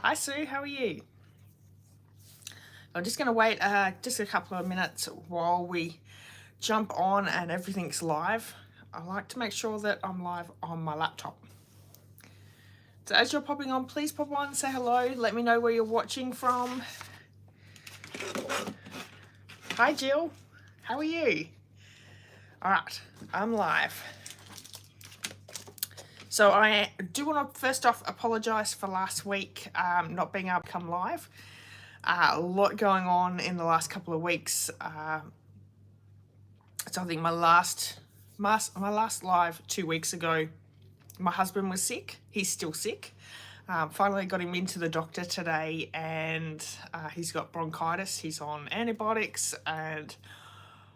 Hi Sue, how are you? I'm just going to wait just a couple of minutes while we jump on and everything's live. I like to make sure that I'm live on my laptop. So as you're popping on, please pop on, say hello, let me know where you're watching from. Hi Jill, how are you? All right, I'm live. So I do want to first off apologise for last week not being able to come live. A lot going on in the last couple of weeks. So I think my last live 2 weeks ago, my husband was sick. He's still sick. Finally got him into the doctor today, and he's got bronchitis. He's on antibiotics, and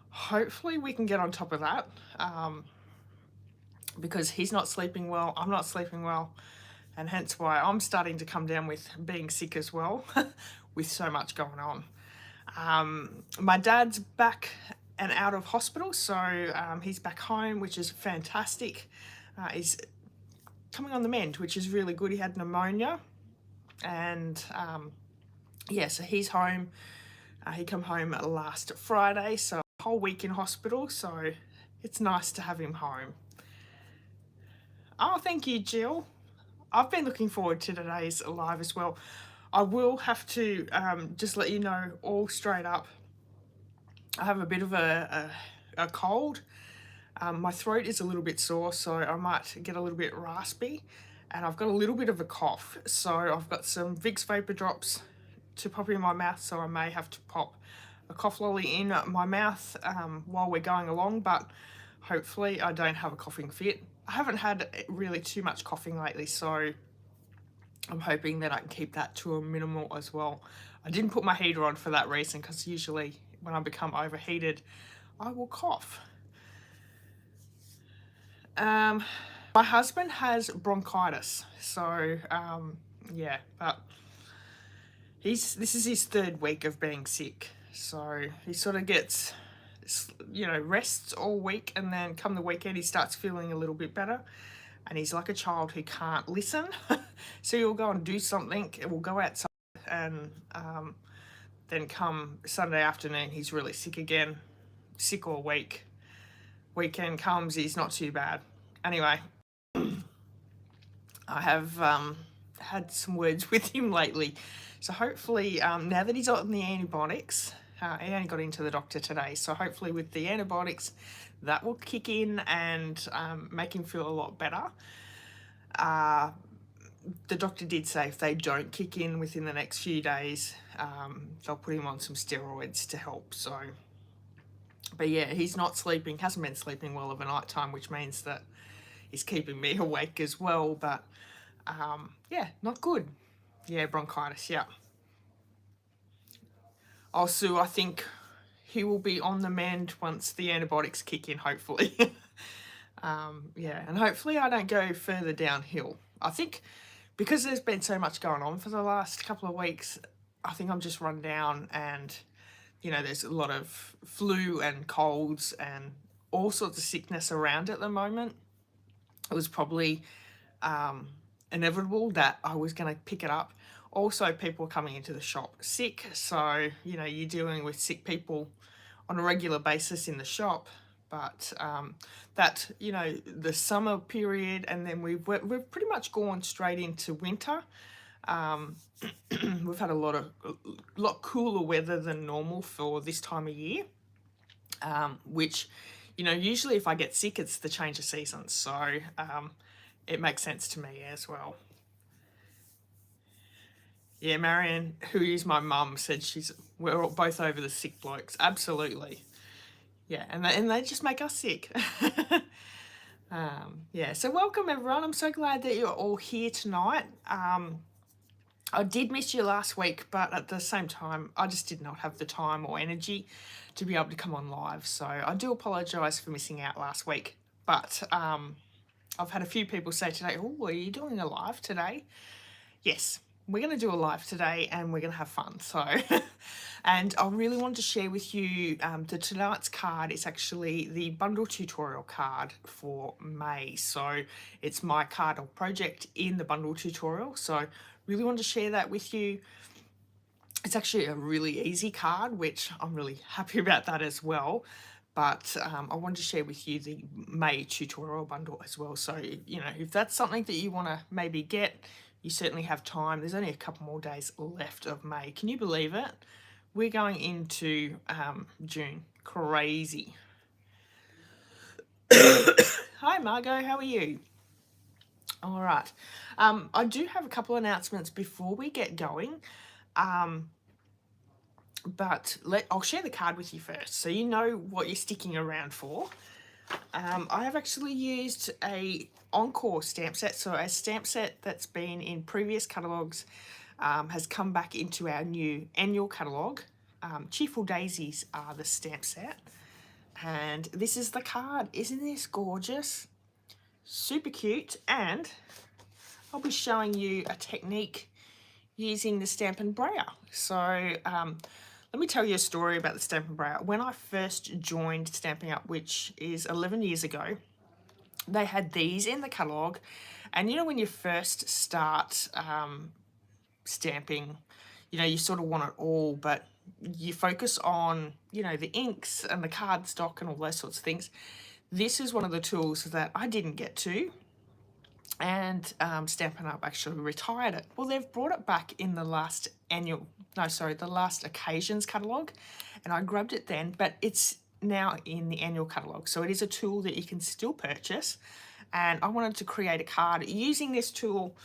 hopefully we can get on top of that because he's not sleeping well. I'm not sleeping well, and hence why I'm starting to come down with being sick as well with so much going on. My dad's back and out of hospital, so he's back home, which is fantastic. He's coming on the mend, which is really good. He had pneumonia, and yeah, so he's home. He came home last Friday, so a whole week in hospital, so it's nice to have him home. Oh, thank you, Jill. I've been looking forward to today's live as well. I will have to just let you know all straight up, I have a bit of a cold. My throat is a little bit sore, so I might get a little bit raspy, and I've got a little bit of a cough. So I've got some Vicks vapor drops to pop in my mouth, so I may have to pop a cough lolly in my mouth while we're going along, but hopefully I don't have a coughing fit. I haven't had really too much coughing lately, so I'm hoping that I can keep that to a minimal as well. I didn't put my heater on for that reason, because usually when I become overheated, I will cough. My husband has bronchitis, so yeah, but this is his 3rd week of being sick, so he sort of gets, you know, rests all week, and then come the weekend he starts feeling a little bit better, and he's like a child who can't listen. So he'll go and do something, and we'll go outside, and then come Sunday afternoon he's really sick again, sick all week. Weekend comes, he's not too bad. Anyway, I have had some words with him lately, so hopefully now that he's on the antibiotics, he only got into the doctor today, so hopefully with the antibiotics that will kick in and make him feel a lot better. The doctor did say if they don't kick in within the next few days, they'll put him on some steroids to help. So, but yeah, he's not sleeping, hasn't been sleeping well of a night time, which means that he's keeping me awake as well, but yeah, not good. Yeah, bronchitis, yeah. Oh, Sue, I think he will be on the mend once the antibiotics kick in, hopefully. Yeah, and hopefully I don't go further downhill. I think because there's been so much going on for the last couple of weeks, I think I'm just run down, and you know, there's a lot of flu and colds and all sorts of sickness around at the moment. It was probably inevitable that I was going to pick it up. Also, people are coming into the shop sick, so you know, you're dealing with sick people on a regular basis in the shop. But that, you know, the summer period, and then we've pretty much gone straight into winter. We've had a lot cooler weather than normal for this time of year, which, you know, usually if I get sick, it's the change of seasons, so it makes sense to me as well. Yeah, Marion, who is my mum, said we're both over the sick blokes. Absolutely. Yeah, and they just make us sick. Yeah, so welcome everyone. I'm so glad that you're all here tonight. I did miss you last week, but at the same time, I just did not have the time or energy to be able to come on live. So I do apologise for missing out last week. But I've had a few people say today, oh, are you doing a live today? Yes, we're going to do a live today, and we're going to have fun. So, and I really wanted to share with you the tonight's card. It's actually the bundle tutorial card for May. So it's my card or project in the bundle tutorial. So really wanted to share that with you. It's actually a really easy card, which I'm really happy about that as well. But I wanted to share with you the May tutorial bundle as well. So, you know, if that's something that you want to maybe get, you certainly have time. There's only a couple more days left of May. Can you believe it? We're going into June. Crazy. Hi, Margot. How are you? All right. I do have a couple of announcements before we get going. But I'll share the card with you first so you know what you're sticking around for. I have actually used a Encore stamp set, so a stamp set that's been in previous catalogues has come back into our new annual catalogue. Cheerful Daisies are the stamp set, and this is the card. Isn't this gorgeous? Super cute, and I'll be showing you a technique using the Stampin Brayer. So let me tell you a story about the Stampin Brayer. When I first joined Stampin' Up, which is 11 years ago, they had these in the catalogue. And you know when you first start stamping, you know, you sort of want it all, but you focus on, you know, the inks and the cardstock and all those sorts of things. This is one of the tools that I didn't get to, and Stampin' Up actually retired it. Well, they've brought it back in the last the last occasions catalogue, and I grabbed it then, but it's now in the annual catalogue. So it is a tool that you can still purchase, and I wanted to create a card using this tool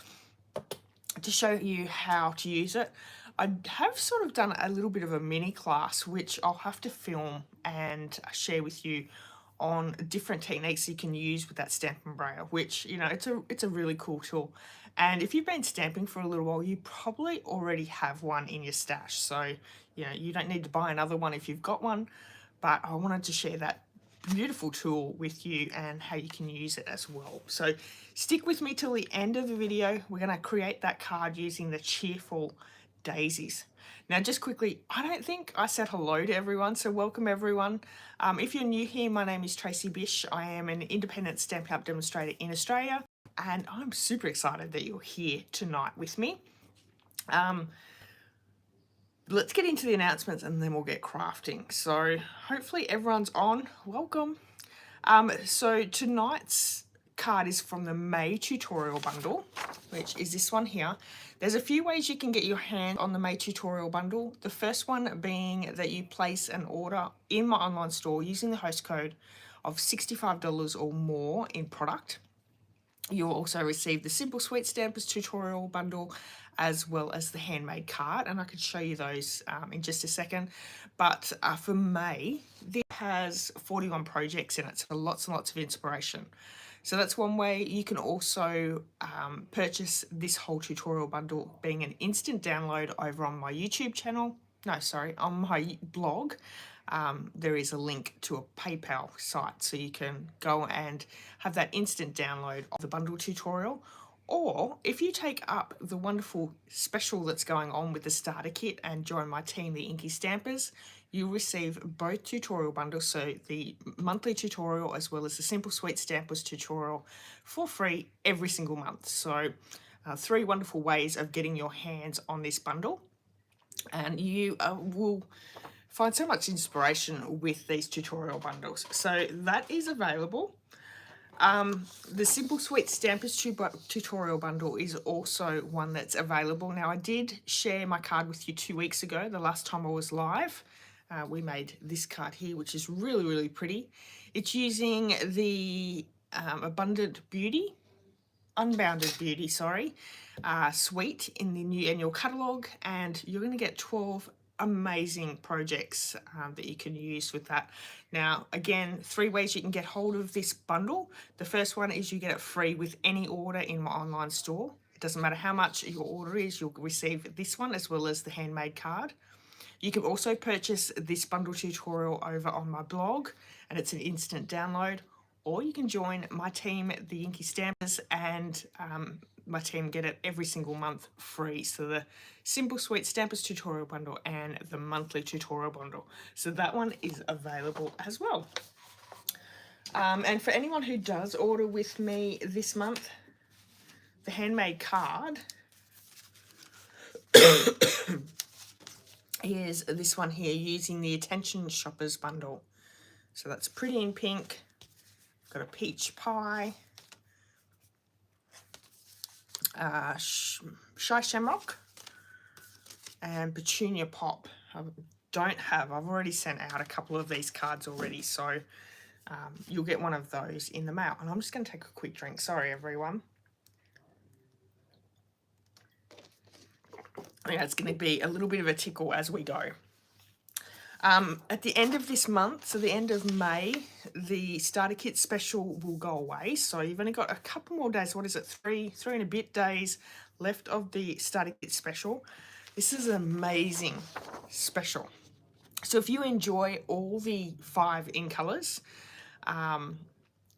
to show you how to use it. I have sort of done a little bit of a mini class, which I'll have to film and share with you on different techniques you can use with that Stampin' Brayer, which, you know, it's a really cool tool. And if you've been stamping for a little while, you probably already have one in your stash. So, you know, you don't need to buy another one if you've got one, but I wanted to share that beautiful tool with you and how you can use it as well. So stick with me till the end of the video. We're going to create that card using the Cheerful Daisies. Now, just quickly, I don't think I said hello to everyone, so welcome everyone. If you're new here, my name is Tracy Bish. I am an independent Stampin' Up demonstrator in Australia, and I'm super excited that you're here tonight with me. Let's get into the announcements and then we'll get crafting. So hopefully everyone's on. Welcome. So tonight's card is from the May tutorial bundle, which is this one here. There's a few ways you can get your hand on the May tutorial bundle. The first one being that you place an order in my online store using the host code of $65 or more in product. You'll also receive the Simple Sweet Stampers tutorial bundle as well as the handmade card, and I could show you those in just a second. But for May, this has 41 projects in it, so lots and lots of inspiration. So that's one way. You can also purchase this whole tutorial bundle being an instant download over on my YouTube channel. No, sorry, on my blog. There is a link to a PayPal site, so you can go and have that instant download of the bundle tutorial. Or if you take up the wonderful special that's going on with the starter kit and join my team, the INKY Stampers, you'll receive both tutorial bundles, so the monthly tutorial as well as the Simple Sweet Stampers tutorial, for free every single month. So 3 wonderful ways of getting your hands on this bundle, and you will find so much inspiration with these tutorial bundles. So that is available. The Simple Sweet Stampers tutorial bundle is also one that's available. Now, I did share my card with you 2 weeks ago, the last time I was live. We made this card here, which is really, really pretty. It's using the Unbounded Beauty, suite in the new annual catalogue, and you're going to get 12 amazing projects that you can use with that. Now, again, 3 ways you can get hold of this bundle. The first one is you get it free with any order in my online store. It doesn't matter how much your order is, you'll receive this one as well as the handmade card. You can also purchase this bundle tutorial over on my blog, and it's an instant download. Or you can join my team, the INKY Stampers, and my team get it every single month free. So the Simple Sweet Stampers tutorial bundle and the monthly tutorial bundle. So that one is available as well. And for anyone who does order with me this month, the handmade card is this one here, using the Attention Shoppers bundle. So that's Pretty in Pink, got a Peach Pie, Shy Shamrock, and Petunia Pop. I've already sent out a couple of these cards already, so you'll get one of those in the mail. And I'm just going to take a quick drink. Sorry, everyone. Yeah, it's going to be a little bit of a tickle as we go. At the end of this month, so the end of May, the starter kit special will go away. So you've only got a couple more days. What is it? Three and a bit days left of the starter kit special. This is an amazing special. So if you enjoy all the 5 in colours,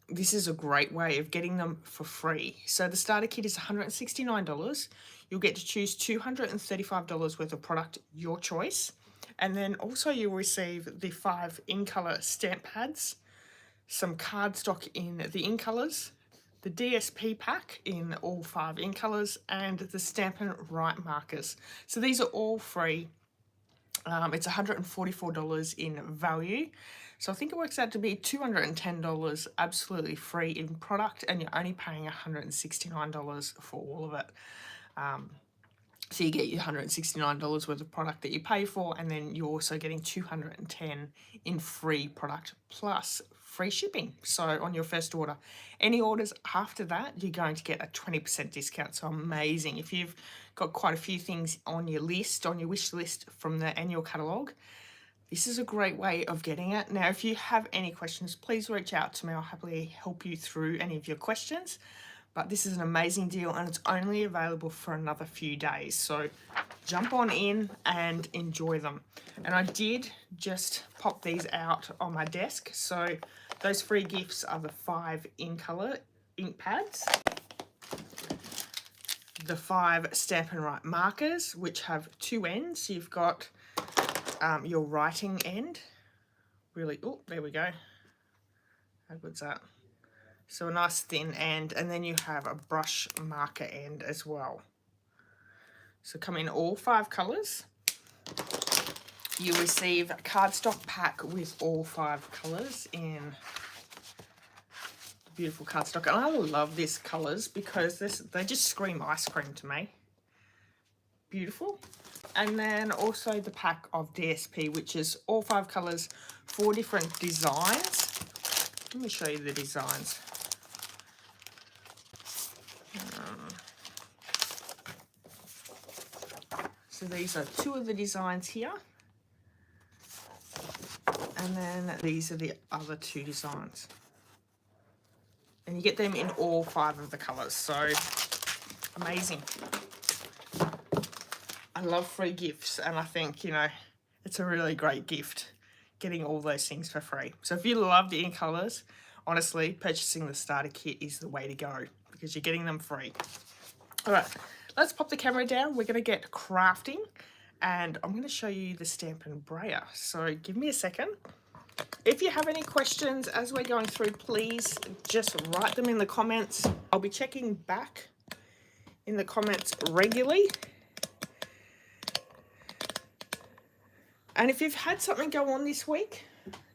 this is a great way of getting them for free. So the starter kit is $169. You'll get to choose $235 worth of product, your choice. And then also you'll receive the 5 in colour stamp pads, some cardstock in the in colours, the DSP pack in all 5 in colours, and the Stampin' Brayer markers. So these are all free. It's $144 in value. So I think it works out to be $210 absolutely free in product, and you're only paying $169 for all of it. So you get your $169 worth of product that you pay for, and then you're also getting $210 in free product plus free shipping. So on your first order, any orders after that, you're going to get a 20% discount. So amazing. If you've got quite a few things on your list, on your wish list from the annual catalogue, this is a great way of getting it. Now, if you have any questions, please reach out to me. I'll happily help you through any of your questions. But this is an amazing deal, and it's only available for another few days. So jump on in and enjoy them. And I did just pop these out on my desk. So those free gifts are the 5 in colour ink pads, the 5 Stampin' Brayer markers, which have 2 ends. So you've got your writing end. Really, oh, there we go. How good's that? So a nice thin end, and then you have a brush marker end as well. So come in all 5 colours. You receive a cardstock pack with all 5 colours in beautiful cardstock. And I love these colours because they just scream ice cream to me. Beautiful. And then also the pack of DSP, which is all 5 colours, 4 different designs. Let me show you the designs. So these are 2 of the designs here. And then these are the other 2 designs. And you get them in all 5 of the colours. So amazing. I love free gifts, and I think, you know, it's a really great gift getting all those things for free. So if you love the in colours, honestly, purchasing the starter kit is the way to go because you're getting them free. All right, let's pop the camera down. We're going to get crafting, and I'm going to show you the Stampin' Brayer. So give me a second. If you have any questions as we're going through, please just write them in the comments. I'll be checking back in the comments regularly. And if you've had something go on this week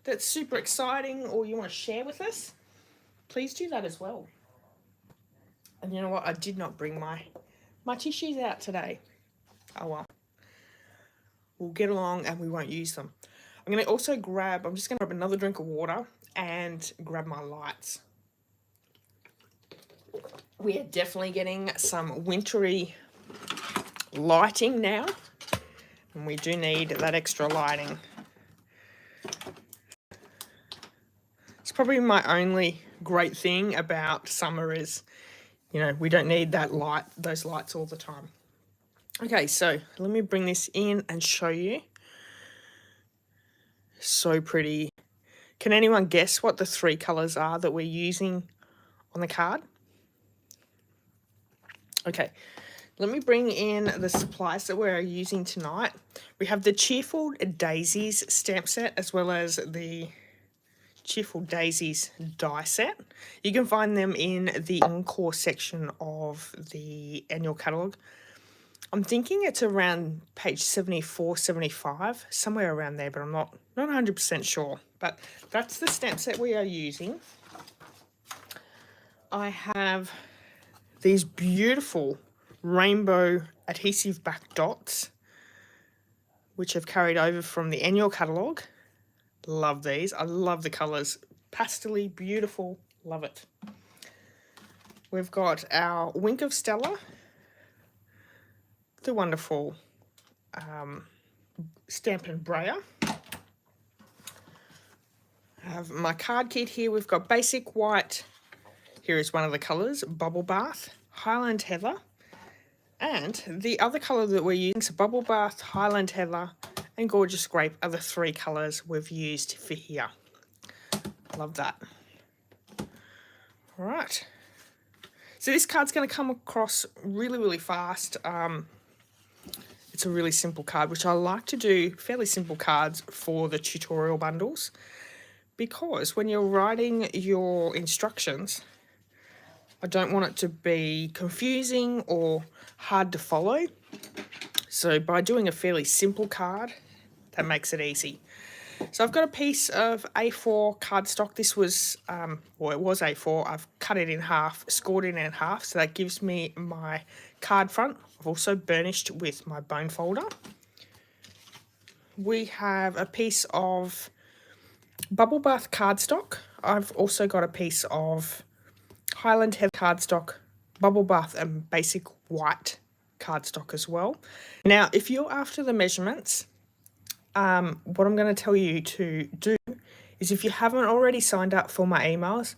that's super exciting or you want to share with us, please do that as well. And you know what? I did not bring my tissues out today. Oh well. We'll get along and we won't use them. I'm going to also I'm just going to grab another drink of water and grab my lights. We are definitely getting some wintry lighting now. And we do need that extra lighting. It's probably my only great thing about summer is, you know, we don't need those lights all the time. Okay, so let me bring this in and show you. So pretty. Can anyone guess what the 3 colours are that we're using on the card? Okay. Let me bring in the supplies that we're using tonight. We have the Cheerful Daisies stamp set as well as the Cheerful Daisies die set. You can find them in the Encore section of the annual catalogue. I'm thinking it's around page 74, 75, somewhere around there, but I'm not 100% sure. But that's the stamp set we are using. I have these beautiful rainbow adhesive back dots, which have carried over from the annual catalogue. Love these. I love the colours. Pastel-y, beautiful. Love it. We've got our Wink of Stella, the wonderful Stampin Brayer. I have my card kit here. We've got Basic White. Here is one of the colours, Bubble Bath, Highland Heather. And the other colour that we're using, so Bubble Bath, Highland Heather, and Gorgeous Grape are the 3 colours we've used for here. Love that. All right. So this card's going to come across really, really fast. It's a really simple card, which I like to do fairly simple cards for the tutorial bundles, because when you're writing your instructions, I don't want it to be confusing or hard to follow. So by doing a fairly simple card, that makes it easy. So I've got a piece of A4 cardstock. This was, well, it was A4. I've cut it in half, scored it in half, so that gives me my card front. I've also burnished with my bone folder. We have a piece of Bubble Bath cardstock. I've also got a piece of Highland Heather cardstock, Bubble Bath and Basic White cardstock as well. Now, if you're after the measurements, what I'm going to tell you to do is, if you haven't already signed up for my emails,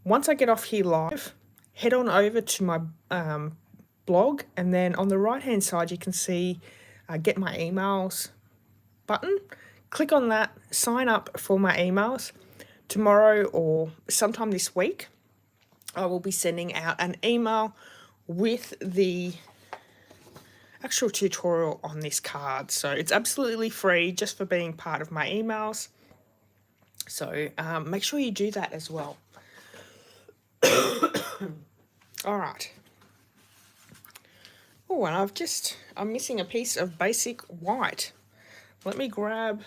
once I get off here live, head on over to my blog, and then on the right hand side you can see get my emails button. Click on that, sign up for my emails. Tomorrow or sometime this week, I will be sending out an email with the actual tutorial on this card. So it's absolutely free just for being part of my emails. So make sure you do that as well. All right. Oh, and I'm missing a piece of Basic White. Let me grab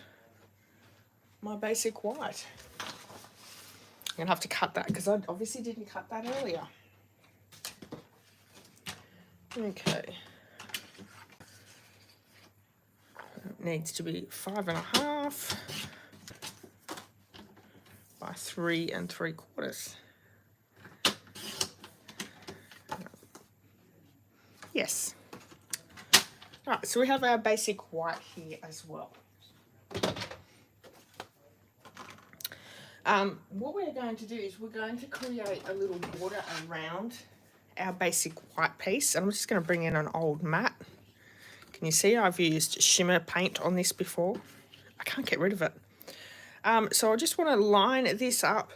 my Basic White. I'm going to have to cut that because I obviously didn't cut that earlier. Okay. It needs to be 5.5 by 3 3/4. Yes. All right, so we have our Basic White here as well. What we're going to do is we're going to create a little border around our Basic White piece. And I'm just going to bring in an old mat. Can you see I've used shimmer paint on this before? I can't get rid of it. So I just want to line this up,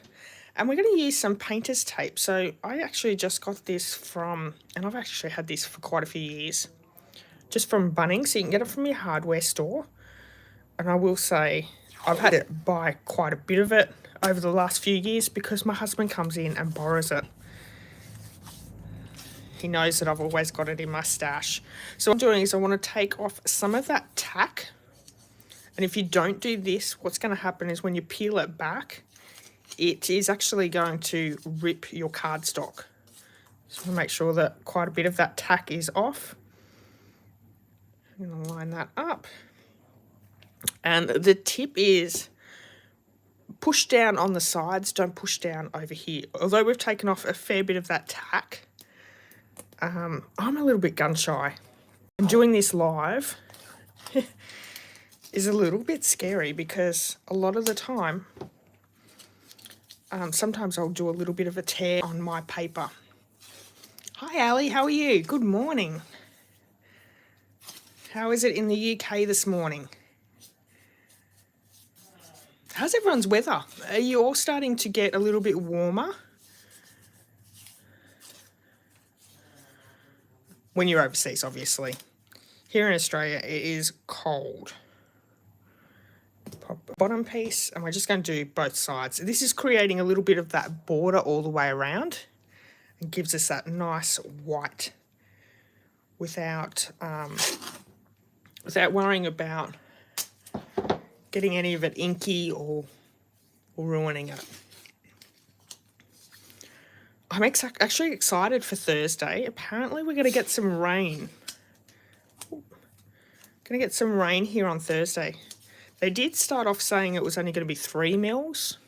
and we're going to use some painter's tape. So I actually just got this from, and I've actually had this for quite a few years, just from Bunnings. So you can get it from your hardware store. And I will say I've had to buy quite a bit of it over the last few years because my husband comes in and borrows it. He knows that I've always got it in my stash. So what I'm doing is I want to take off some of that tack. And if you don't do this, what's going to happen is when you peel it back, it is actually going to rip your cardstock. So I want to make sure that quite a bit of that tack is off. I'm going to line that up. And the tip is push down on the sides, don't push down over here. Although we've taken off a fair bit of that tack, I'm a little bit gun shy. And doing this live is a little bit scary because a lot of the time, sometimes I'll do a little bit of a tear on my paper. Hi Ali, how are you? Good morning. How is it in the UK this morning? How's everyone's weather? Are you all starting to get a little bit warmer? When you're overseas, obviously. Here in Australia, it is cold. Pop the bottom piece, and we're just going to do both sides. This is creating a little bit of that border all the way around and gives us that nice white without without worrying about getting any of it inky or ruining it. I'm actually excited for Thursday. Apparently we're going to get some rain. Going to get some rain here on Thursday. They did start off saying it was only going to be 3 mils.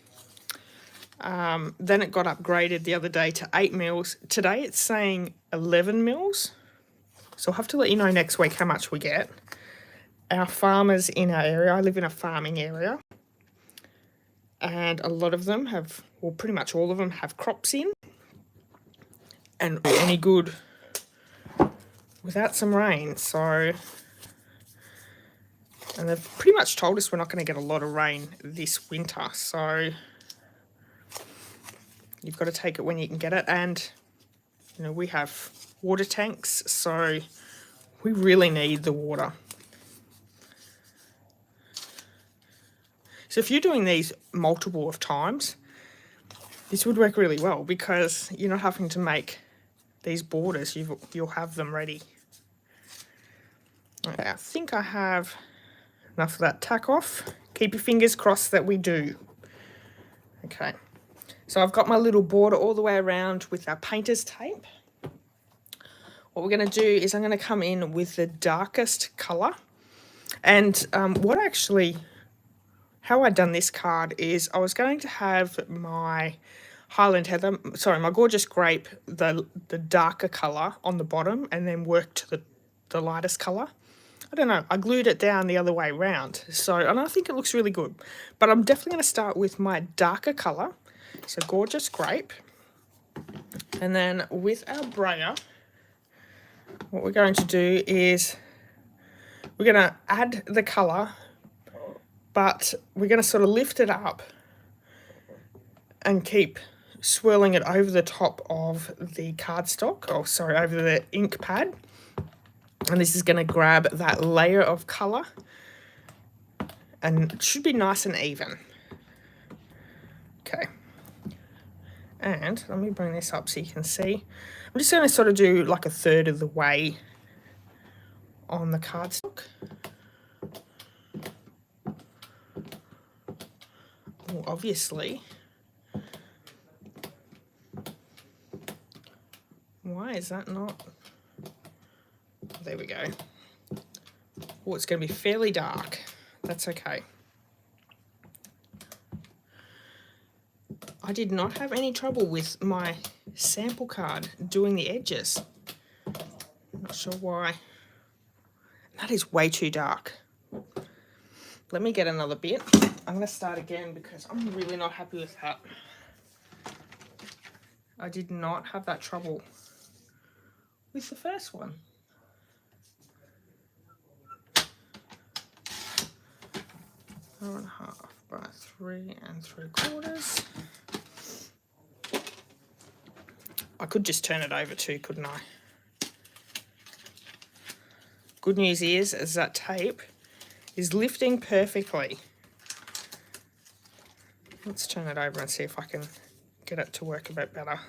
Then it got upgraded the other day to 8 mils. Today it's saying 11 mils. So I'll have to let you know next week how much we get. Our farmers in our area, I live in a farming area, and a lot of them have, well, pretty much all of them have crops in. And any good without some rain, so, and they've pretty much told us we're not going to get a lot of rain this winter, so you've got to take it when you can get it. And you know, we have water tanks, so we really need the water. So if you're doing these multiple of times, this would work really well, because you're not having to make these borders, you'll have them ready. Okay, I think I have enough of that tack off. Keep your fingers crossed that we do. Okay, so I've got my little border all the way around with our painter's tape. What we're going to do is I'm going to come in with the darkest colour. And how I done this card is I was going to have my Highland Heather, sorry, my Gorgeous Grape, the darker colour on the bottom, and then work to the lightest colour. I don't know, I glued it down the other way around, so, and I think it looks really good. But I'm definitely going to start with my darker colour, so Gorgeous Grape. And then with our brayer, what we're going to do is we're going to add the colour, but we're going to sort of lift it up and keep swirling it over the top of the cardstock, oh sorry, over the ink pad. And this is going to grab that layer of colour, and it should be nice and even. Okay. And let me bring this up so you can see. I'm just going to sort of do like 1/3 of the way on the cardstock. Oh, obviously. Why is that not? There we go. Oh, it's going to be fairly dark. That's okay. I did not have any trouble with my sample card doing the edges. Not sure why. That is way too dark. Let me get another bit. I'm going to start again because I'm really not happy with that. I did not have that trouble with the first one. Four and a half by 3 3/4. I could just turn it over too, couldn't I? Good news is that tape is lifting perfectly. Let's turn it over and see if I can get it to work a bit better.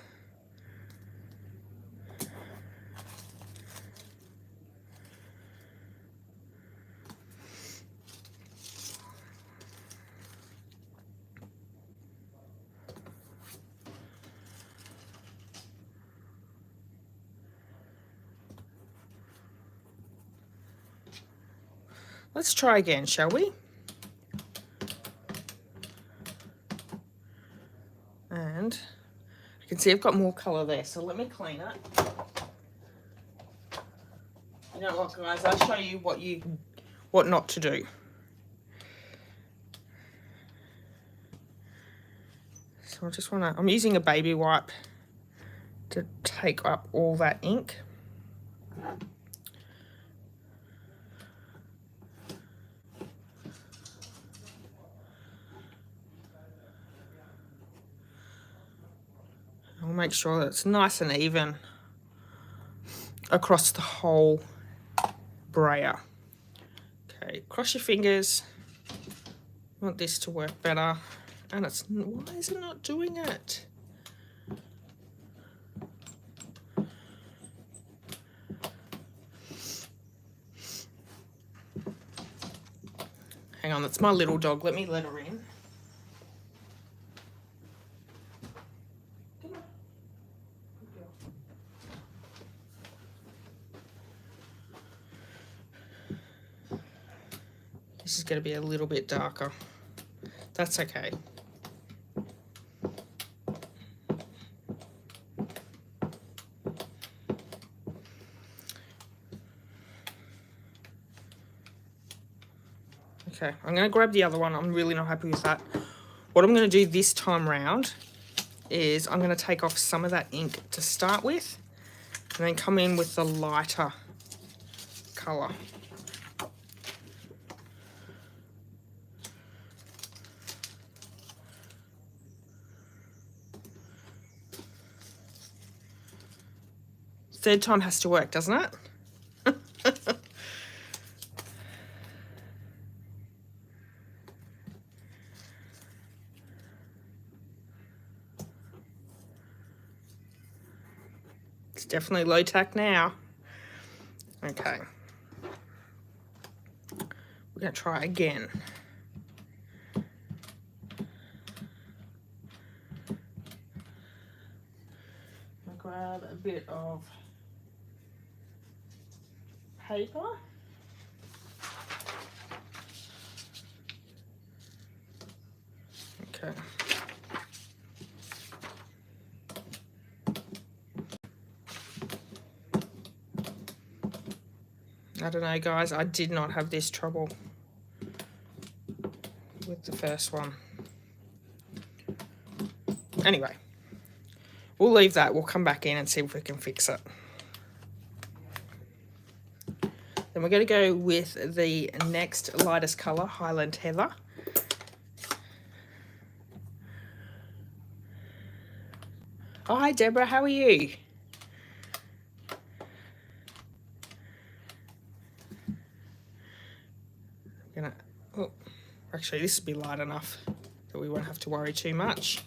Let's try again, shall we? And you can see I've got more colour there, so let me clean it. You know what, guys, I'll show you what not to do. So I just want to, I'm using a baby wipe to take up all that ink. I'll make sure that it's nice and even across the whole brayer. Okay, cross your fingers. I want this to work better. And it's, why is it not doing it? Hang on, that's my little dog. Let me let her in. This is going to be a little bit darker. That's okay. Okay, I'm going to grab the other one. I'm really not happy with that. What I'm going to do this time round is I'm going to take off some of that ink to start with and then come in with the lighter colour. Third time has to work, doesn't it? It's definitely low tack now. Okay. We're going to try again. I'll grab a bit of paper. Okay. I don't know, guys, I did not have this trouble with the first one. Anyway, we'll leave that. We'll come back in and see if we can fix it. Then we're going to go with the next lightest colour, Highland Heather. Oh, hi, Deborah. How are you? Oh, actually, this will be light enough that we won't have to worry too much.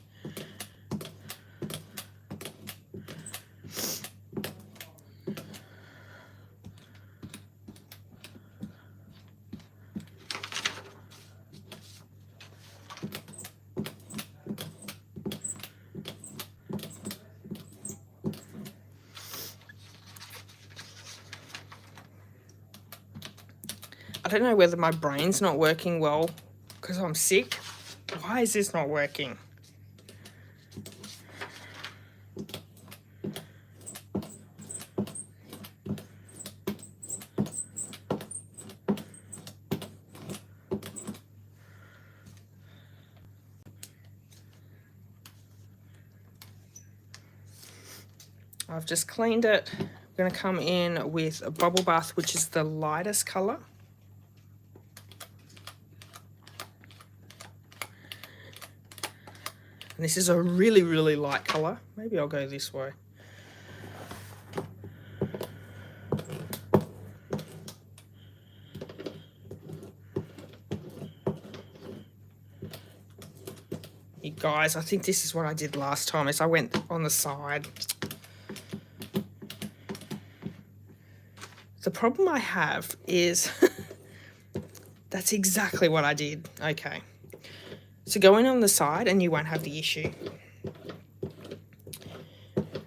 I don't know whether my brain's not working well because I'm sick. Why is this not working? I've just cleaned it. I'm going to come in with a Bubble Bath, which is the lightest colour. And this is a really, really light colour. Maybe I'll go this way. You guys, I think this is what I did last time, is I went on the side. The problem I have is that's exactly what I did. Okay. So go in on the side and you won't have the issue.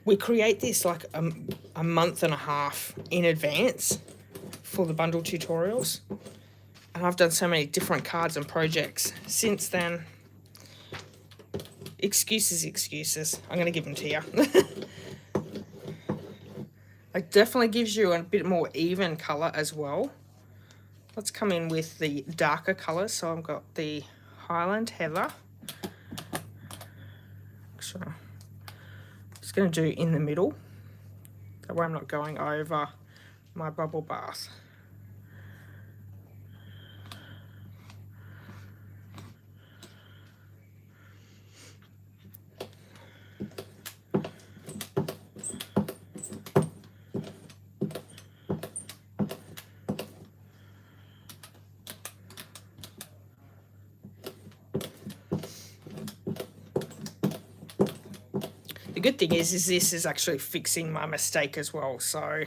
We create this like a month and a half in advance for the bundle tutorials. And I've done so many different cards and projects since then. Excuses, excuses. I'm going to give them to you. It definitely gives you a bit more even colour as well. Let's come in with the darker colours. So I've got the Highland Heather. So I'm just going to do in the middle. That way I'm not going over my Bubble Bath. The good thing is this is actually fixing my mistake as well. So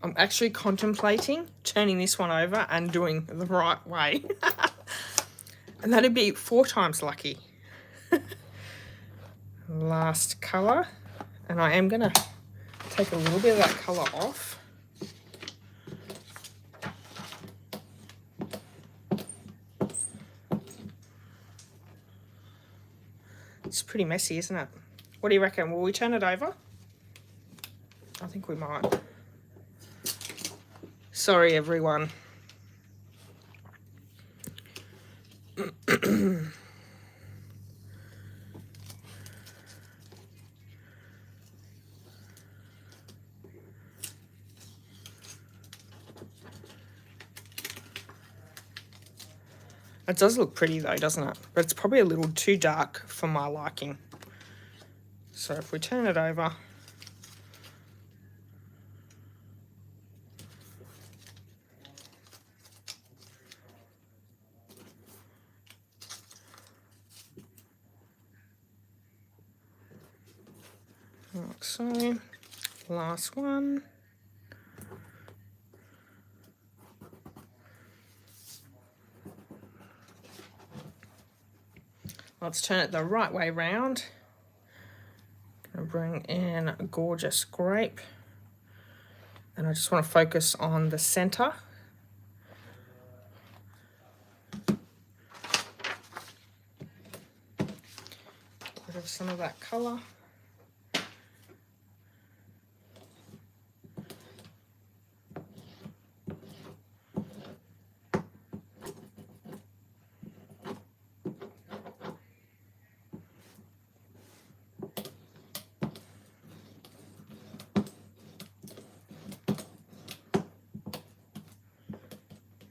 I'm actually contemplating turning this one over and doing the right way. And that'd be 4 times lucky. Last colour. And I am going to take a little bit of that colour off. It's pretty messy, isn't it? What do you reckon? Will we turn it over? I think we might. Sorry, everyone. It does look pretty though, doesn't it? But it's probably a little too dark for my liking. So if we turn it over, like so. Last one. Let's turn it the right way round. Gonna bring in a gorgeous grape. And I just want to focus on the center. Get rid of some of that color.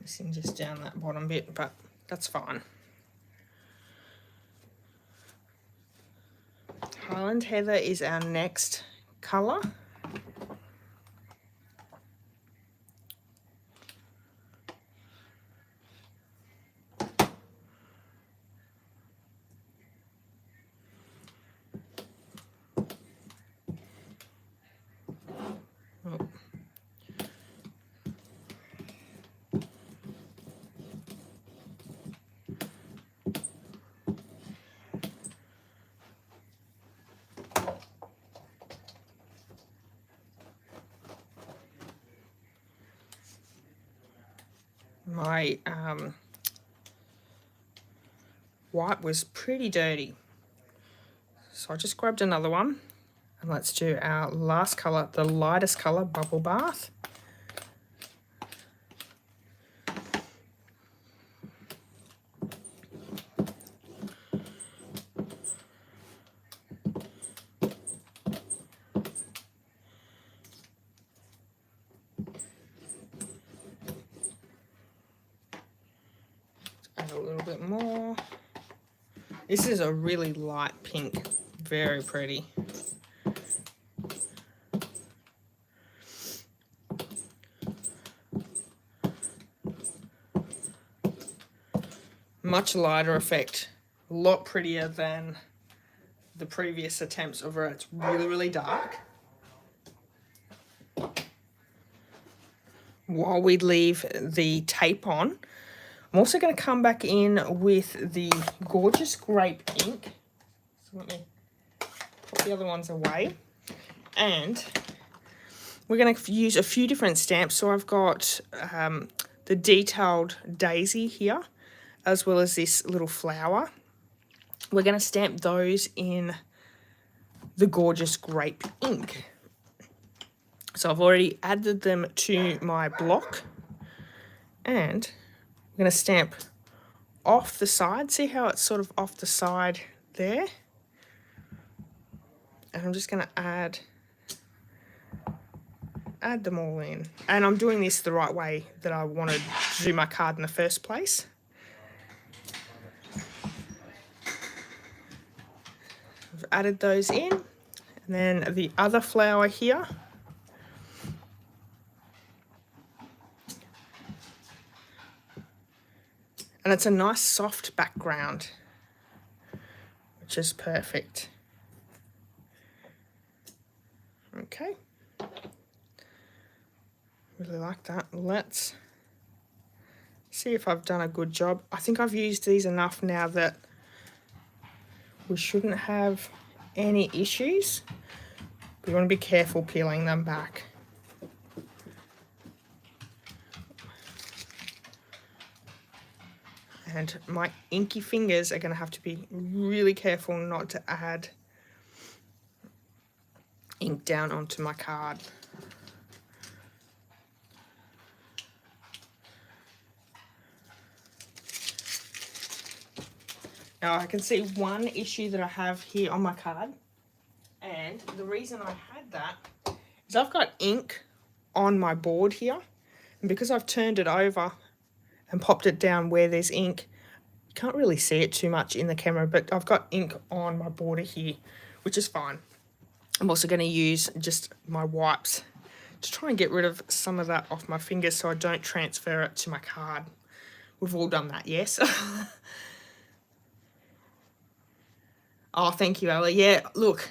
Missing just down that bottom bit, but that's fine. Highland Heather is our next colour. Oh. My white was pretty dirty, so I just grabbed another one, and let's do our last colour, the lightest colour, Bubble Bath. Add a little bit more. This is a really light pink, very pretty. Much lighter effect, a lot prettier than the previous attempts of where it's really, really dark. While we leave the tape on, I'm also going to come back in with the gorgeous grape ink. So let me put the other ones away. And we're going to use a few different stamps. So I've got the detailed daisy here, as well as this little flower. We're going to stamp those in the gorgeous grape ink. So I've already added them to my block, and I'm going to stamp off the side. See how it's sort of off the side there? And I'm just going to add them all in. And I'm doing this the right way that I wanted to do my card in the first place. I've added those in. And then the other flower here. And it's a nice soft background, which is perfect. Okay. Really like that. Let's see if I've done a good job. I think I've used these enough now that we shouldn't have any issues. But you want to be careful peeling them back. And my inky fingers are going to have to be really careful not to add ink down onto my card. Now I can see one issue that I have here on my card, and the reason I had that is I've got ink on my board here, and because I've turned it over and popped it down where there's ink, you can't really see it too much in the camera, but I've got ink on my border here, which is fine. I'm also going to use just my wipes to try and get rid of some of that off my fingers so I don't transfer it to my card. We've all done that, yes? Oh, thank you, Ella. Yeah, look,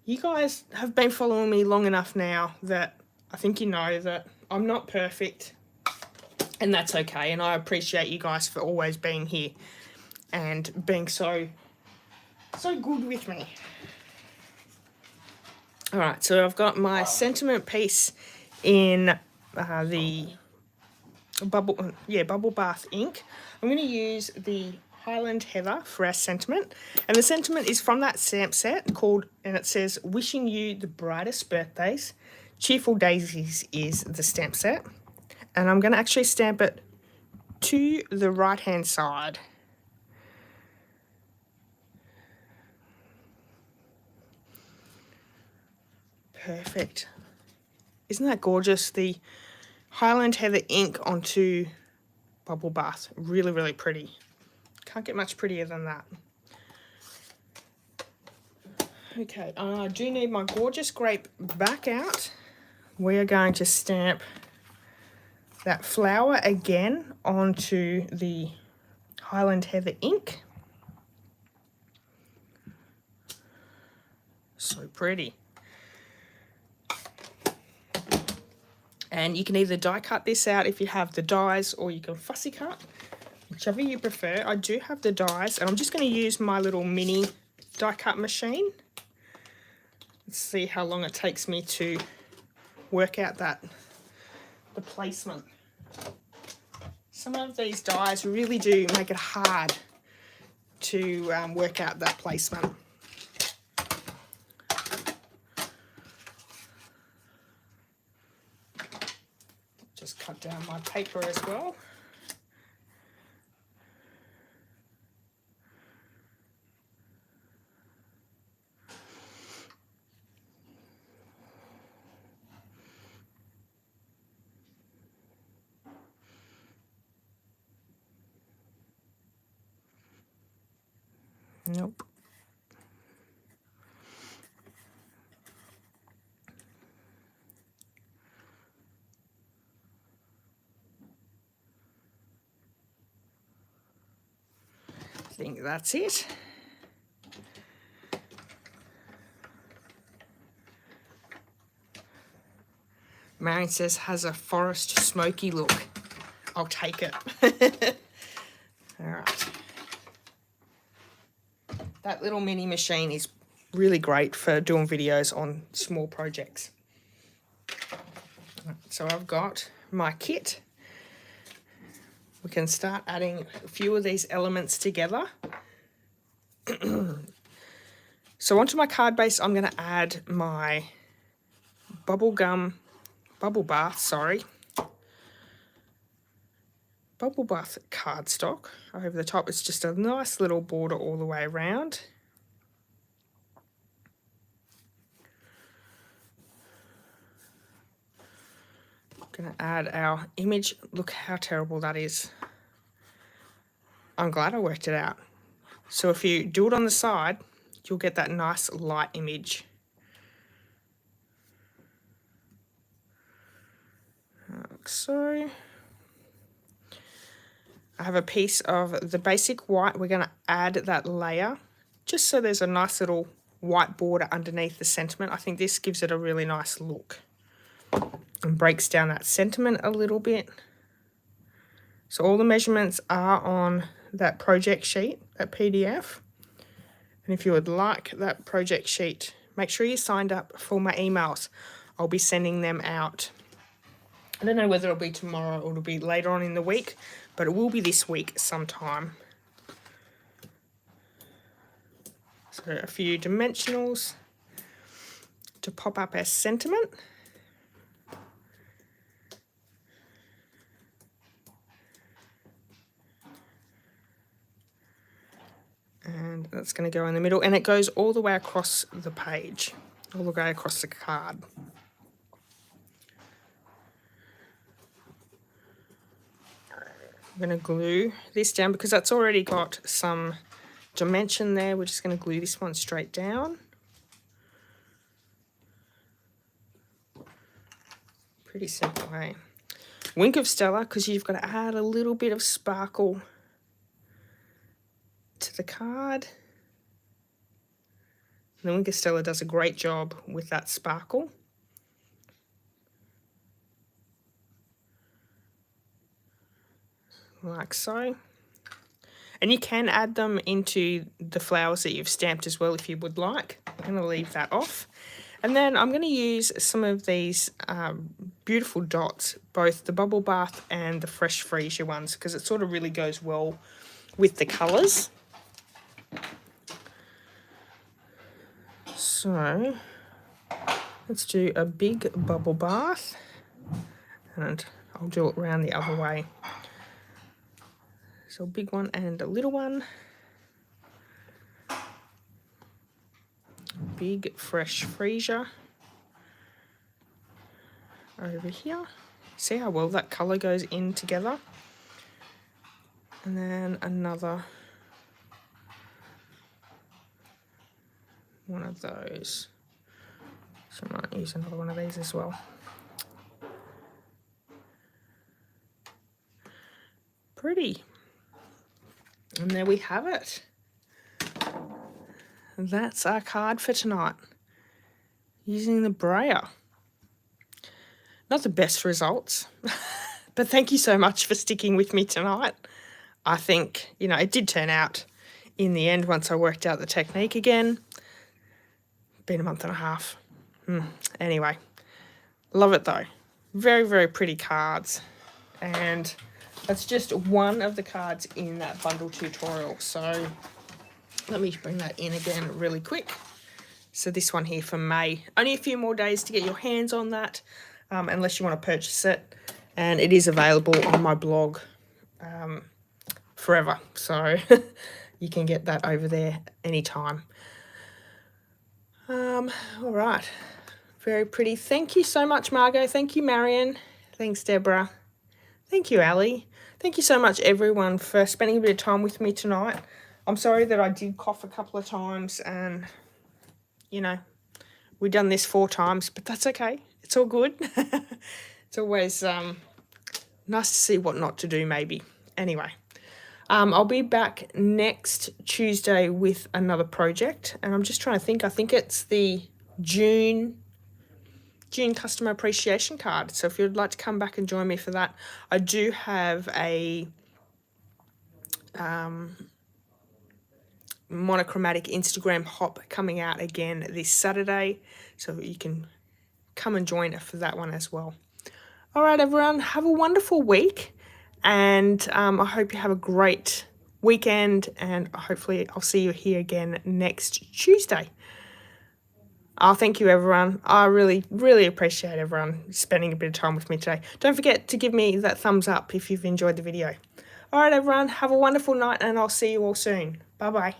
you guys have been following me long enough now that I think you know that I'm not perfect, and that's okay. And I appreciate you guys for always being here and being so good with me. All right, so I've got my sentiment piece in the bubble bath ink. I'm going to use the Highland Heather for our sentiment, and the sentiment is from that stamp set and it says, "Wishing you the brightest birthdays. Cheerful Daisies" is the stamp set, and I'm going to actually stamp it to the right hand side. Perfect. Isn't that gorgeous? The Highland Heather ink onto bubble bath. Really, really pretty. Can't get much prettier than that. Okay, I do need my gorgeous grape back out. We are going to stamp that flower again onto the Highland Heather ink. So pretty. And you can either die cut this out if you have the dies, or you can fussy cut, whichever you prefer. I do have the dies, and I'm just going to use my little mini die cut machine. Let's see how long it takes me to work out the placement. Some of these dies really do make it hard to work out that placement. Just cut down my paper as well. Nope. I think that's it. Marion says, has a forest smoky look. I'll take it. All right. That little mini machine is really great for doing videos on small projects. So I've got my kit. We can start adding a few of these elements together. So onto my card base, I'm going to add my bubble bath cardstock over the top. It's just a nice little border all the way around. I'm going to add our image. Look how terrible that is. I'm glad I worked it out. So if you do it on the side, you'll get that nice light image. Like so. I have a piece of the basic white. We're going to add that layer just so there's a nice little white border underneath the sentiment. I think this gives it a really nice look. and breaks down that sentiment a little bit. So all the measurements are on that project sheet, that PDF. And if you would like that project sheet, make sure you signed up for my emails. I'll be sending them out. I don't know whether it'll be tomorrow or it'll be later on in the week, but it will be this week sometime. So a few dimensionals to pop up as sentiment. And that's going to go in the middle, and it goes all the way across the page, all the way across the card. I'm going to glue this down because that's already got some dimension there. We're just going to glue this one straight down. Pretty simple, eh? Wink of Stella, because you've got to add a little bit of sparkle to the card. And the Wink of Stella does a great job with that sparkle. Like so. And you can add them into the flowers that you've stamped as well if you would like. I'm going to leave that off. And then I'm going to use some of these beautiful dots, both the Bubble Bath and the Fresh Freesia ones, because it sort of really goes well with the colours. So let's do a big bubble bath, and I'll do it around the other way. So a big one and a little one. Big Fresh Freesia over here. See how well that colour goes in together? And then another one of those. So I might use another one of these as well. Pretty. And there we have it. That's our card for tonight, using the Brayer. Not the best results, but thank you so much for sticking with me tonight. I think, you know, it did turn out in the end once I worked out the technique again. Been a month and a half. Anyway, love it though. Very, very pretty cards. And that's just one of the cards in that bundle tutorial. So let me bring that in again really quick. So this one here for May. Only a few more days to get your hands on that, unless you want to purchase it. And it is available on my blog forever. So you can get that over there anytime. All right. Very pretty. Thank you so much, Margot. Thank you, Marion. Thanks, Deborah. Thank you, Ali. Thank you so much, everyone, for spending a bit of time with me tonight. I'm sorry that I did cough a couple of times and, you know, we've done this 4 times, but that's okay. It's all good. It's always nice to see what not to do, maybe. Anyway, I'll be back next Tuesday with another project, and I'm just trying to think. I think it's the June customer appreciation card. So if you'd like to come back and join me for that, I do have a monochromatic Instagram hop coming out again this Saturday, so you can come and join us for that one as well. All right, everyone, have a wonderful week, and I hope you have a great weekend, and hopefully I'll see you here again next Tuesday. Oh, thank you, everyone. I really, really appreciate everyone spending a bit of time with me today. Don't forget to give me that thumbs up if you've enjoyed the video. All right, everyone, have a wonderful night, and I'll see you all soon. Bye-bye.